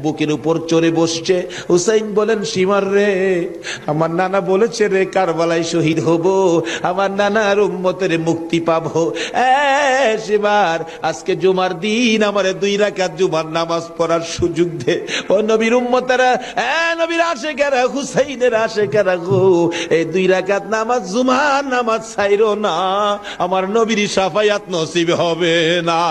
বুকের উপর চড়ে বসছে। হুসাইন বলেন, সীমার রে, আমার নানা বলেছে রে কারবালায় শহীদ হব, আমার নানার উম্মতের মুক্তি পাবো। সীমার, আজকে জুমার দিন আমার 2 রাকাত জুমার নামাজ পড়ার সুযোগ দে। ও নবীর উম্মতেরা, নবীর আশেকেরা, হুসাইনের আশেকেরা গো, এই 2 রাকাত নামাজ জুমার নামাজ ছাইরো না, আমার নবীর শাফায়াত নসিব হবে না।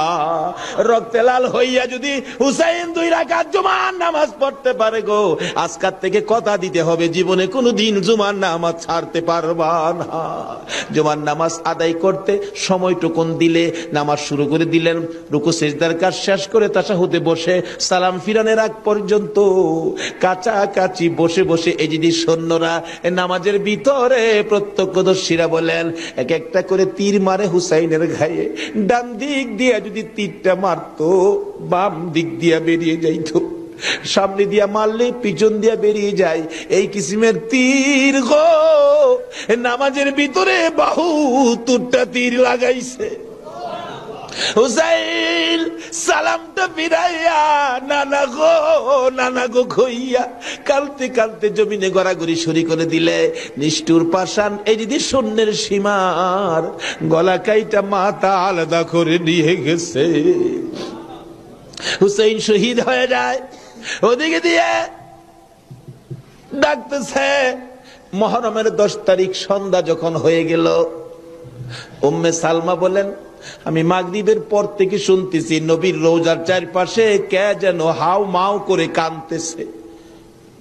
রক্তে লাল হইয়া যদি হুসাইন 2 রাকাত জুমার নামাজ পড়তে পারে গো, আজকাল থেকে কথা দিতে হবে জীবনে কোনোদিন জুমার নামাজ ছাড়তে পারবা না। জুমার নামাজ আদায় করতে সময়টুকুন দিলে নামাজ শুরু করে দিলেন। রুকু সিজদার কাজ শেষ করে তাশাহুদে বসে সালাম ফিরানোর আগ পর্যন্ত কাছাকাছি বসে বসে এই যদি সৈন্যরা নামাজের ভিতরে প্রত্যক্ষদর্শীরা বলেন, এক একটা করে তীর মারে হুসাইনের গায়ে। ডান দিক দিয়ে যদি তীরটা মারতো, বাম দিক দিয়ে বেরিয়ে যাইতো, সামনে দিয়া মারলে পিছন দিয়া বেরিয়ে যায়। এই কিসিমের তীর গো, নামাজের ভিতরে বাহুতুরটা তীর লাগাইছে। হুসাইন সালামটা ফিরাইয়া নানা গো কইয়া কালতে কালতে জমিনে গড়াগড়ি শুরু করে দিলে। নিষ্ঠুর পাষাণ এই যদি সৈন্যের সীমার গলা কাইটা মাথা আলাদা করে নিয়ে গেছে। হুসাইন শহীদ হয়ে যায়। ওদিকে দিয়ে ডাকতেছে। মুহররমের 10 তারিখ সন্ধ্যা যখন হয়ে গেল, উম্মে সালমা বলেন, আমি মাগরিবের পর থেকে শুনতেছি নবীর রওজার চারপাশে কে যেন হাউ মাউ করে কাঁদতেছে।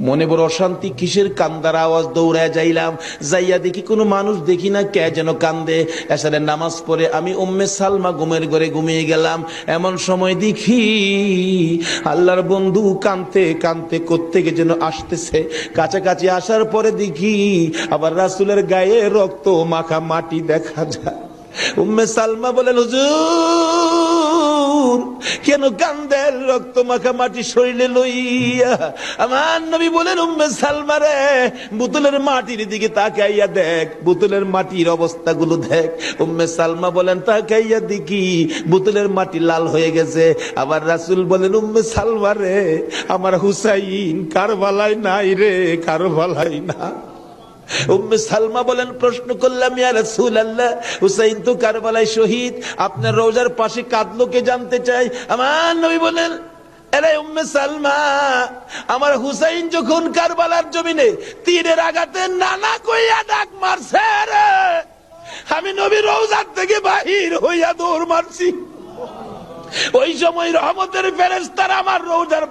মনে বড় অশান্তি, কিসের কান্দার আওয়াজ? দৌড়ায় যাইলাম, যাইয়া দেখি কোনো মানুষ দেখি না, কে যেন কান্দে। এসারে নামাজ পড়ে আমি উম্মে সালমা ঘুমের ঘরে ঘুমিয়ে গেলাম। এমন সময় দেখি আল্লাহর বন্ধু কাঁদতে কাঁদতে কোত্থেকে যেন আসতেছে। কাছাকাছি আসার পরে দেখি আবার রাসূলের গায়ে রক্ত মাখা মাটি দেখা যায়। উম্মে সালমা বলেন, হুজুর কেন কান্দেন রক্ত মাখা মাটি শরীরে লইয়া? আমার নবী বলেন, উম্মে সালমা রে, বোতলের মাটির দিকে তাকাইয়া দেখ, বোতলের মাটির অবস্থাগুলো দেখ। উম্মে সালমা বলেন, তাকাইয়া দেখি বোতলের মাটি লাল হয়ে গেছে। আবার রাসূল বলেন, উম্মে সালমা রে, আমার হুসাইন কারবালায় নাই রে, কারবালায় না। উম্মে সালমা বলেন, প্রশ্ন করলাম, ইয়া রাসূলুল্লাহ, হুসাইন তো কারবালায় শহীদ, আপনার রওজার পাশে কাঁদলো কে জানতে চাই। আমার নবী বলেন, আরে উম্মে সালমা, আমার হুসাইন যখন কারবালার জমিনে তীরের আঘাতে নানা কইয়া ডাক মারছে রে, আমি নবী রওজার থেকে বাহির হইয়া দৌড় মারছি। ওই সময় রহমতের ফেরেশতারা আমার রওজার